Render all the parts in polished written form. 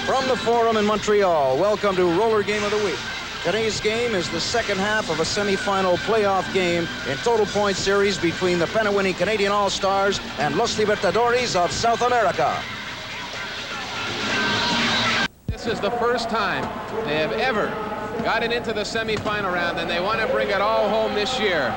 From the Forum in Montreal, welcome to Roller Game of the Week. Today's game is the second half of a semifinal playoff game in total point series between the pennant-winning Canadian All-Stars and Los Liberators of South America. This is the first time they have ever gotten into the semifinal round, and they want to bring it all home this year.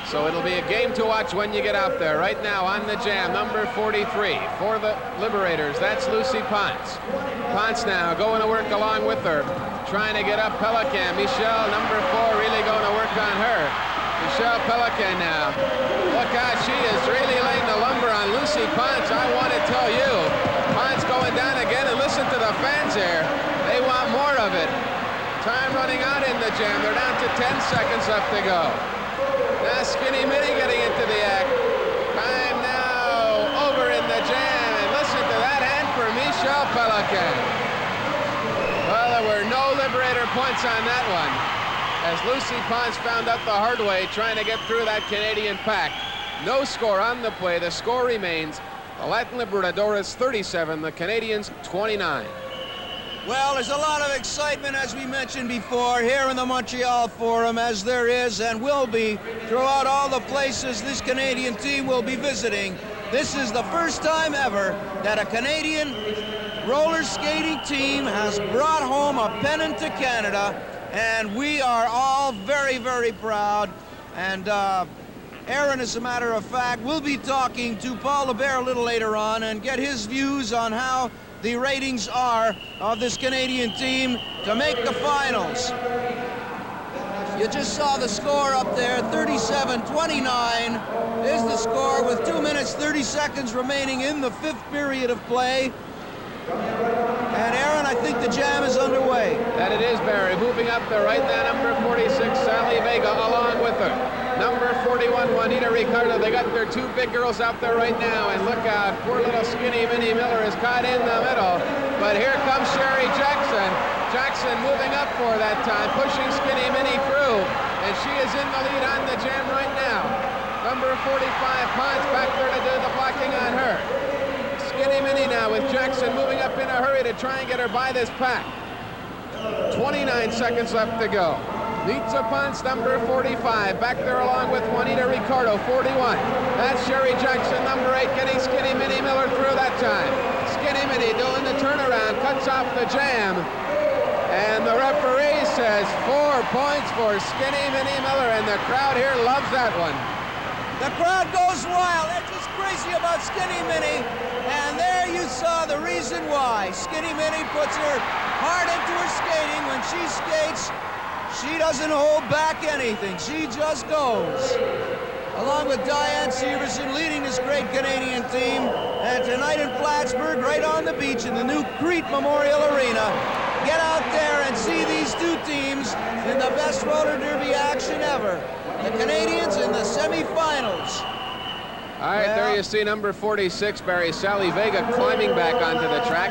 So it'll be a game to watch when you get out there. Right now on the jam, number 43 for the Liberators. That's Lucy Ponce. Ponce now going to work along with her, trying to get up Pelican. Michelle, number 4, really going to work on her. Michelle Pelican now. Look out, she is really laying the lumber on Lucy Ponce. I want to tell you, Ponce going down again, and listen to the fans here. They want more of it. Time running out in the jam. They're down to 10 seconds left to go. Now Skinny Minnie getting into the act. Time now over in the jam. And listen to that hand for Michelle Pelican. Well, there were no Liberator points on that one, as Lucy Ponce found out the hard way trying to get through that Canadian pack. No score on the play. The score remains the Latin Liberators 37, the Canadians 29. Well, there's a lot of excitement, as we mentioned before, here in the Montreal Forum, as there is and will be throughout all the places this Canadian team will be visiting. This is the first time ever that a Canadian roller skating team has brought home a pennant to Canada, and we are all very, very proud. And Aaron, as a matter of fact, will be talking to Paul LeBear a little later on and get his views on how the ratings are of this Canadian team to make the finals. You just saw the score up there, 37-29 is the score with 2 minutes 30 seconds remaining in the 5th period of play. And Aaron, I think the jam is underway. That it is, Barry. Moving up there right now, number 46, Sally Vega, along with her. Number 41, Juanita Ricardo. They got their 2 big girls out there right now, and look out, poor little skinny Minnie Miller is caught in the middle. But here comes Sherry Jackson. Jackson moving up for that time, pushing skinny Minnie through, and she is in the lead on the jam right now. Number 45, Ponce back there to do the blocking on her. Skinny Minnie now with Jackson moving up in a hurry to try and get her by this pack. 29 seconds left to go. Nitza Ponce, number 45, back there along with Juanita Ricardo, 41. That's Sherry Jackson, number 8, getting Skinny Minnie Miller through that time. Skinny Minnie doing the turnaround, cuts off the jam. And the referee says 4 points for Skinny Minnie Miller, and the crowd here loves that one. The crowd goes wild. They're just crazy about Skinny Minnie. And there you saw the reason why. Skinny Minnie puts her heart into her skating. When she skates, she doesn't hold back anything. She just goes. Along with Diane Syverson leading this great Canadian team. And tonight in Plattsburgh, right on the beach in the new Crete Memorial Arena, get out there and see these 2 teams in the best roller derby action ever. The Canadians in the semifinals. All right, there you see number 46, Barry, Sally Vega, climbing back onto the track.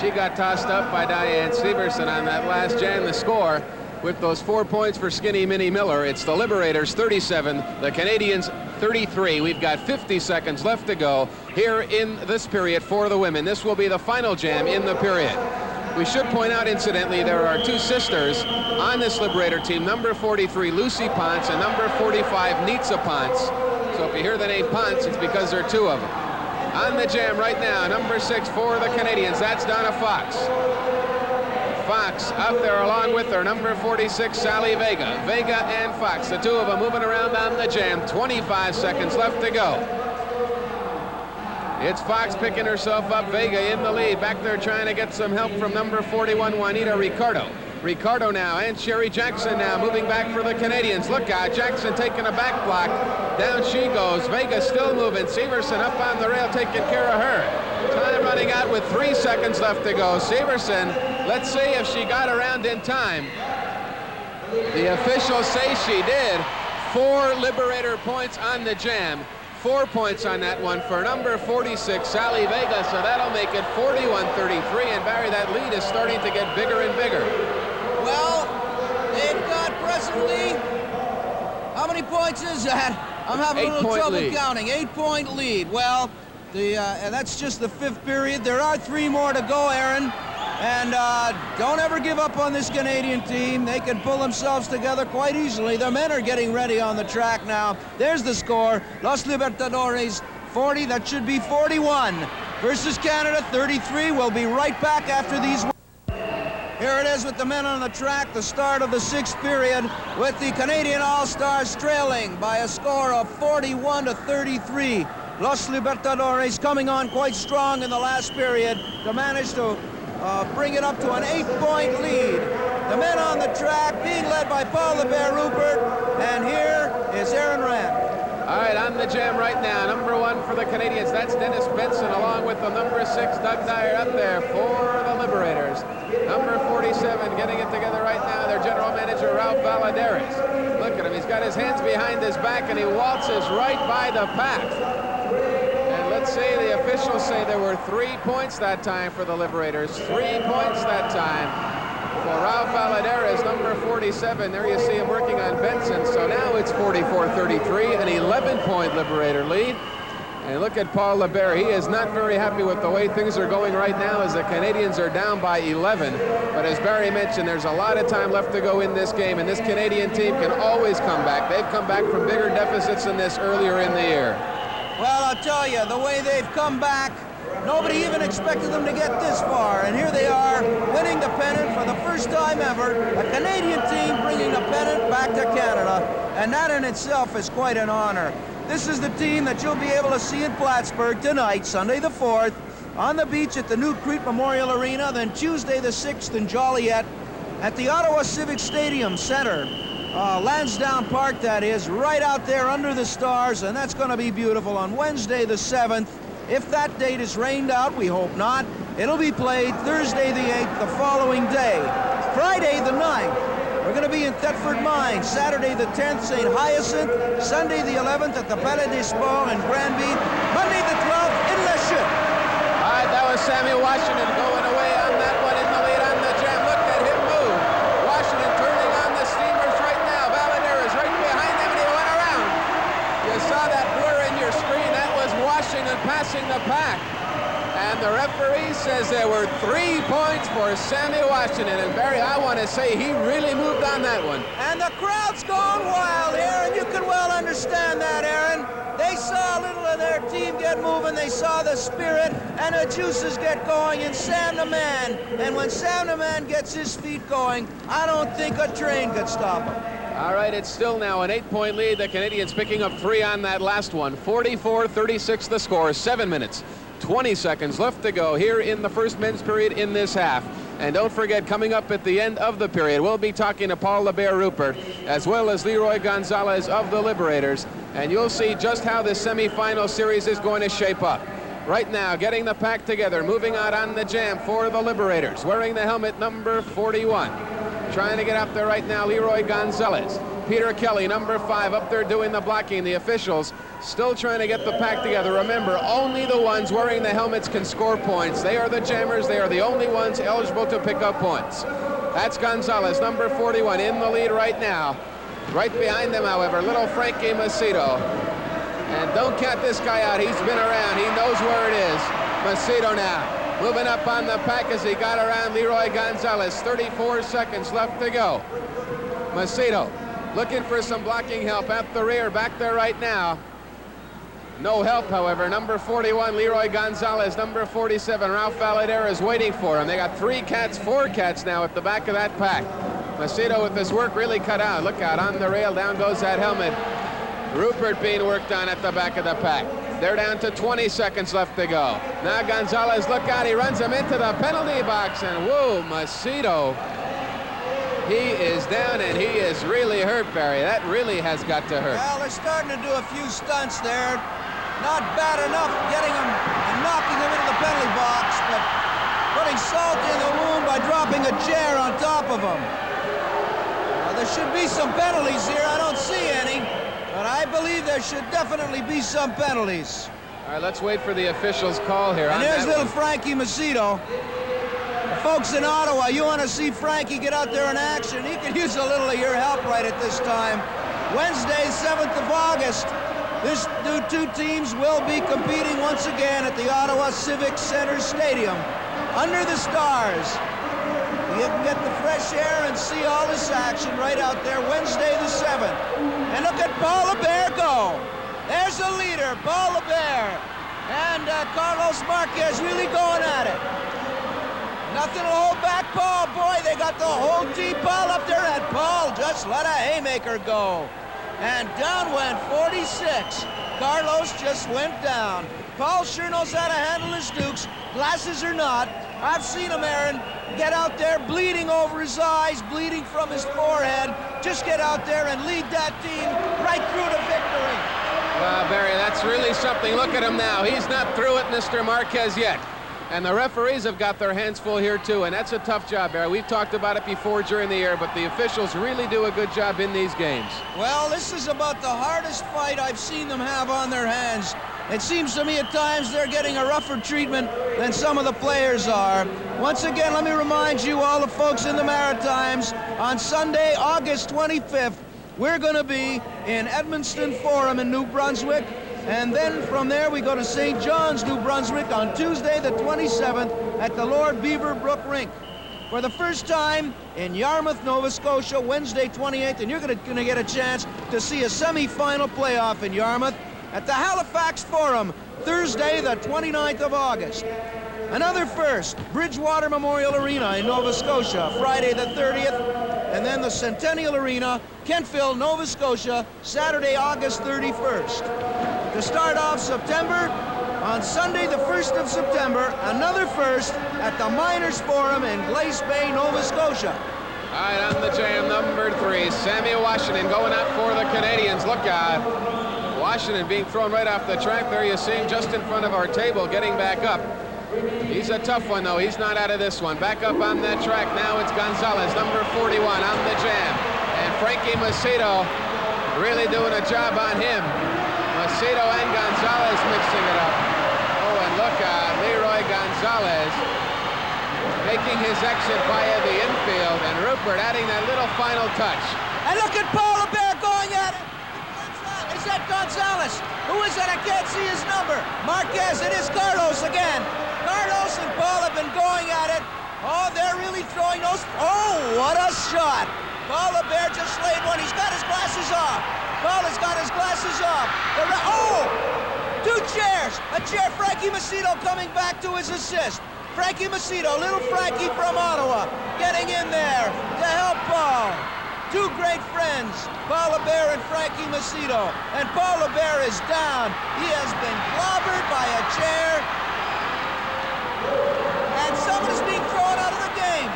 She got tossed up by Diane Syverson on that last jam. The score, with those 4 points for Skinny Minnie Miller, it's the Liberators 37, the Canadians 33. We've got 50 seconds left to go here in this period for the women. This will be the final jam in the period. We should point out, incidentally, there are 2 sisters on this Liberator team, number 43, Lucy Ponce, and number 45, Nitza Ponce. So if you hear the name Ponce, it's because there are 2 of them. On the jam right now, number 6 for the Canadians, that's Donna Fox. Fox out there along with her, number 46, Sally Vega. Vega and Fox, the 2 of them moving around on the jam. 25 seconds left to go. It's Fox picking herself up, Vega in the lead, back there trying to get some help from number 41, Juanita Ricardo. Ricardo now, and Sherry Jackson now moving back for the Canadians. Look out, Jackson taking a back block. Down she goes. Vega still moving. Syverson up on the rail taking care of her. Time running out with 3 seconds left to go. Syverson, let's see if she got around in time. The officials say she did. 4 Liberator points on the jam. 4 points on that one for number 46, Sally Vega, so that'll make it 41-33, and Barry, that lead is starting to get bigger and bigger. Well, they've got presently, how many points is that? I'm having a little trouble counting. 8-point lead. Well, And that's just the 5th period. There are 3 more to go, Aaron. And don't ever give up on this Canadian team. They can pull themselves together quite easily. The men are getting ready on the track now. There's the score. Los Libertadores 40. That should be 41 versus Canada 33. We'll be right back after these. Here it is with the men on the track, the start of the 6th period, with the Canadian All-Stars trailing by a score of 41-33. Los Libertadores coming on quite strong in the last period to manage to bring it up to an 8-point lead. The men on the track being led by Paul the Bear Rupert, and here is Aaron Rand. All right, on the jam right now, number 1 for the Canadians, that's Dennis Benson, along with the number 6, Doug Dyer, up there for the Liberators. Number 47 getting it together right now, their general manager, Ralph Valladares. Look at him, he's got his hands behind his back, and he waltzes right by the pack. And let's say the officials say there were 3 points that time for the Liberators. 3 points that time for Ralph Valladares, number 47. There you see him working on Benson. So now it's 44-33, an 11-point Liberator lead. And look at Paul LeBear. He is not very happy with the way things are going right now, as the Canadians are down by 11. But as Barry mentioned, there's a lot of time left to go in this game, and this Canadian team can always come back. They've come back from bigger deficits than this earlier in the year. Well, I'll tell you, the way they've come back, nobody even expected them to get this far, and here they are winning the pennant for the first time ever. A Canadian team bringing the pennant back to Canada, and that in itself is quite an honor. This is the team that you'll be able to see in Plattsburgh tonight, Sunday the 4th, on the beach at the New Crete Memorial Arena, then Tuesday the 6th in Joliet at the Ottawa Civic Stadium Center. Lansdowne Park, that is, right out there under the stars, and that's going to be beautiful on Wednesday the 7th. If that date is rained out, we hope not, it'll be played Thursday the 8th, the following day. Friday the 9th, we're going to be in Thetford Mines. Saturday the 10th, St. Hyacinth. Sunday the 11th at the Palais des Sports in Granby. Monday the 12th in Le Chute. All right, that was Sammy Washington going away on that one in the lead on the jam. Look at him move. Washington turning on the steamers right now. Valladares right behind him, and he went around. You saw that blur in your screen. That was Washington passing the pack. And the referee says there were 3 points for Sammy Washington. And Barry, I want to say he really moved on that one. And the crowd's gone wild here, and you can well understand that, Aaron. They saw a little of their team get moving. They saw the spirit and the juices get going in Sam the Man. And when Sam the Man gets his feet going, I don't think a train could stop him. All right, it's still now an 8-point lead. The Canadians picking up 3 on that last one. 44-36 the score. 7 minutes, 20 seconds left to go here in the first men's period in this half. And don't forget, coming up at the end of the period, we'll be talking to Paul the Bear Rupert, as well as Leroy Gonzales of the Liberators. And you'll see just how this semifinal series is going to shape up. Right now, getting the pack together, moving out on the jam for the Liberators, wearing the helmet number 41. Trying to get up there right now, Leroy Gonzales. Peter Kelly, number 5, up there doing the blocking. The officials still trying to get the pack together. Remember, only the ones wearing the helmets can score points. They are the jammers. They are the only ones eligible to pick up points. That's Gonzales, number 41, in the lead right now. Right behind them, however, little Frankie Macedo. And don't count this guy out. He's been around. He knows where it is. Macedo now moving up on the pack as he got around Leroy Gonzales. 34 seconds left to go. Macedo looking for some blocking help at the rear, back there right now. No help, however. Number 41, Leroy Gonzales. Number 47, Ralph Valladares is waiting for him. They got 3 cats, 4 cats now at the back of that pack. Macedo with his work really cut out. Look out, on the rail, down goes that helmet. Rupert being worked on at the back of the pack. They're down to 20 seconds left to go. Now Gonzales, look out, he runs him into the penalty box, and whoa, Macedo. He is down, and he is really hurt, Barry. That really has got to hurt. Well, they're starting to do a few stunts there. Not bad enough getting him and knocking him into the penalty box, but putting salt in the wound by dropping a chair on top of him. There should be some penalties here. I don't see any, but I believe there should definitely be some penalties. All right, let's wait for the officials' call here. And there's little Frankie Macedo. Folks in Ottawa, you want to see Frankie get out there in action. He could use a little of your help right at this time. Wednesday, 7th of August, These two teams will be competing once again at the Ottawa Civic Center Stadium under the stars. You can get the fresh air and see all this action right out there Wednesday the 7th. And look at Paul Lebert go. There's the leader, Paul Lebert. And Carlos Marquez really going at it. Nothing to hold back Paul. Boy, they got the whole team. Paul up there, and Paul just let a haymaker go. And down went 46. Carlos just went down. Paul sure knows how to handle his dukes, glasses or not. I've seen him, Aaron, get out there bleeding over his eyes, bleeding from his forehead. Just get out there and lead that team right through to victory. Well, Barry, that's really something. Look at him now. He's not through it, Mr. Marquez, yet. And the referees have got their hands full here, too, and that's a tough job, Barry. We've talked about it before during the year, but the officials really do a good job in these games. Well, this is about the hardest fight I've seen them have on their hands. It seems to me at times they're getting a rougher treatment than some of the players are. Once again, let me remind you, all the folks in the Maritimes, on Sunday, August 25th, we're going to be in Edmundston Forum in New Brunswick. And then from there, we go to St. John's, New Brunswick on Tuesday, the 27th, at the Lord Beaverbrook Rink. For the first time in Yarmouth, Nova Scotia, Wednesday, 28th, and you're going to get a chance to see a semi-final playoff in Yarmouth at the Halifax Forum, Thursday, the 29th of August. Another first, Bridgewater Memorial Arena in Nova Scotia, Friday the 30th, and then the Centennial Arena, Kentville, Nova Scotia, Saturday, August 31st. To start off September, on Sunday the 1st of September, another first at the Miners Forum in Glace Bay, Nova Scotia. All right, on the jam, number 3, Sammy Washington going out for the Canadians. Look out. Washington being thrown right off the track there. You see him just in front of our table, getting back up. He's a tough one, though. He's not out of this one. Back up on that track. Now it's Gonzales, number 41, on the jam. And Frankie Macedo really doing a job on him. Macedo and Gonzales mixing it up. Oh, and look at Leroy Gonzales making his exit via the infield, and Rupert adding that little final touch. And look at Paul Lebert going at it. Is that Gonzales? Who is that? I can't see his number. Marquez, it is Carlos again. Carlos and Paul have been going at it. Oh, they're really throwing those. Oh, what a shot. Paul Lebert just laid one. He's got his glasses off. Paul has got his glasses off. Oh, 2 chairs. A chair. Frankie Macedo coming back to his assist. Frankie Macedo, little Frankie from Ottawa, getting in there to help Paul. 2 great friends, Paul Lebert and Frankie Macedo. And Paul Lebert is down. He has been clobbered by a chair. And someone is being thrown out of the game.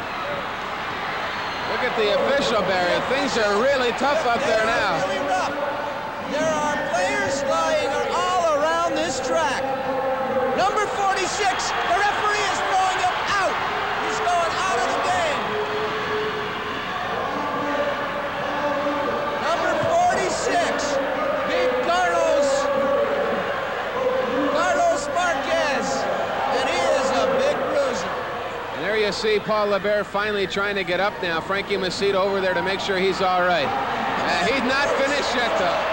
Look at the official, Barry. Things are really tough up there now. Really rough. There are players lying all around this track. Number 46, the referee is throwing him out. He's going out of the game. Number 46, big Carlos Marquez. And he is a big bruiser. And there you see Paul Lebert finally trying to get up now. Frankie Macedo over there to make sure he's all right. He's not finished yet, though.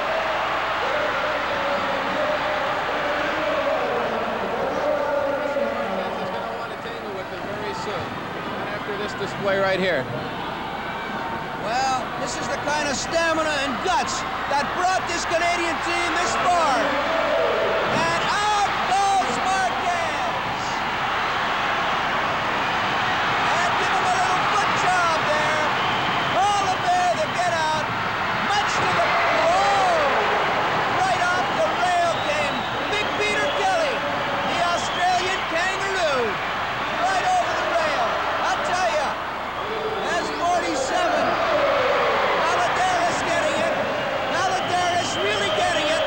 Display right here. Well, this is the kind of stamina and guts that brought this Canadian team this far. And out goes Marquez. And give him a little foot job there. Paul Lebert, the get out. Much to the right off the rail came Big Peter Kelly, the Australian kangaroo. Right over the rail. I'll tell you. 47. Valladares getting it. Valladares really getting it.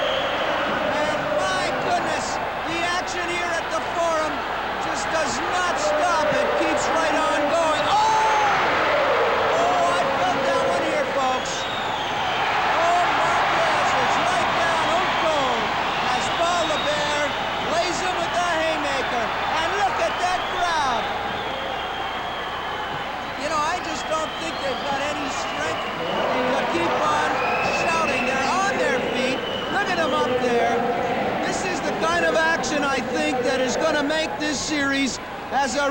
And this series as a